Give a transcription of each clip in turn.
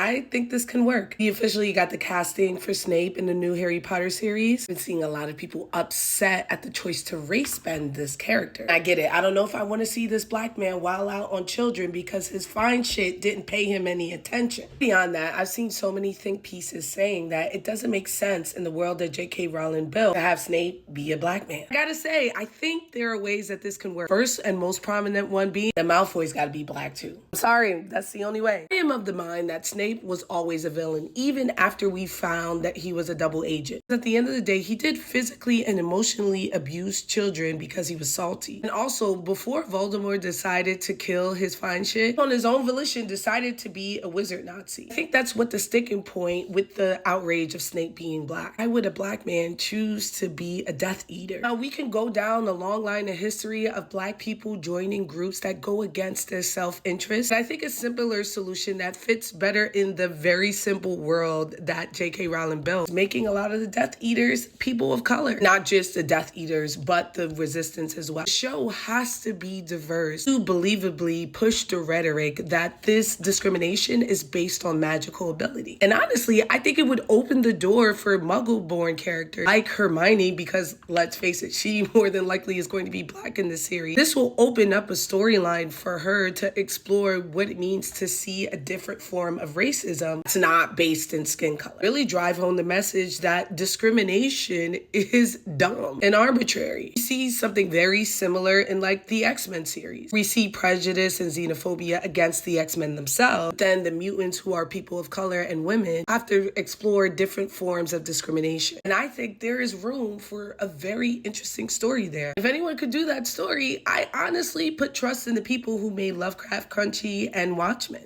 I think this can work. We officially got the casting for Snape in the new Harry Potter series. I've been seeing a lot of people upset at the choice to race bend this character. I get it. I don't know if I want to see this black man wild out on children because his fine shit didn't pay him any attention. Beyond that, I've seen so many think pieces saying that it doesn't make sense in the world that J.K. Rowling built to have Snape be a black man. I gotta say, I think there are ways that this can work. First and most prominent one being that Malfoy's gotta be black too. I'm sorry, that's the only way. I am of the mind that Snape was always a villain, even after we found that he was a double agent. At the end of the day, he did physically and emotionally abuse children because he was salty. And also, before Voldemort decided to kill his fine shit, on his own volition decided to be a wizard Nazi. I think that's what the sticking point with the outrage of Snape being black. Why would a black man choose to be a Death Eater? Now, we can go down a long line of history of black people joining groups that go against their self-interest. I think a simpler solution that fits better in the very simple world that J.K. Rowling built is making a lot of the Death Eaters people of color. Not just the Death Eaters, but the resistance as well. The show has to be diverse to believably push the rhetoric that this discrimination is based on magical ability. And honestly, I think it would open the door for Muggle-born characters like Hermione, because let's face it, she more than likely is going to be black in this series. This will open up a storyline for her to explore what it means to see a different form of racism that's not based in skin color. Really drive home the message that discrimination is dumb and arbitrary. We see something very similar in like the X-Men series. We see prejudice and xenophobia against the X-Men themselves. Then the mutants, who are people of color and women, have to explore different forms of discrimination. And I think there is room for a very interesting story there. If anyone could do that story, I honestly put trust in the people who made Lovecraft Country and Watchmen.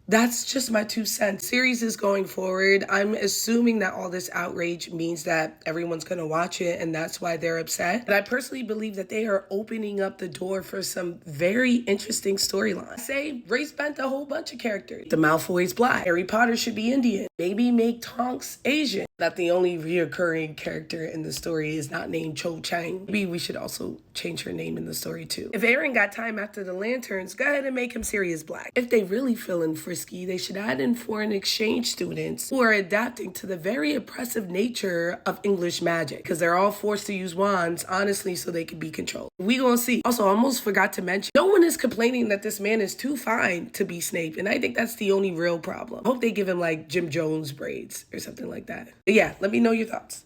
That's just my 2 cents. Series is going forward. I'm assuming that all this outrage means that everyone's going to watch it and that's why they're upset. And I personally believe that they are opening up the door for some very interesting storylines. Say, race bent a whole bunch of characters. The Malfoys black. Harry Potter should be Indian. Maybe make Tonks Asian. That the only reoccurring character in the story is not named Cho Chang. Maybe we should also change her name in the story too. If Aaron got time after the Lanterns, go ahead and make him Sirius Black. If they really feeling frisky, they should add in foreign exchange students who are adapting to the very oppressive nature of English magic, because they're all forced to use wands, honestly, so they can be controlled. We gonna see. Also, I almost forgot to mention, no one is complaining that this man is too fine to be Snape, and I think that's the only real problem. I hope they give him like Jim Jones braids or something like that. But yeah, let me know your thoughts.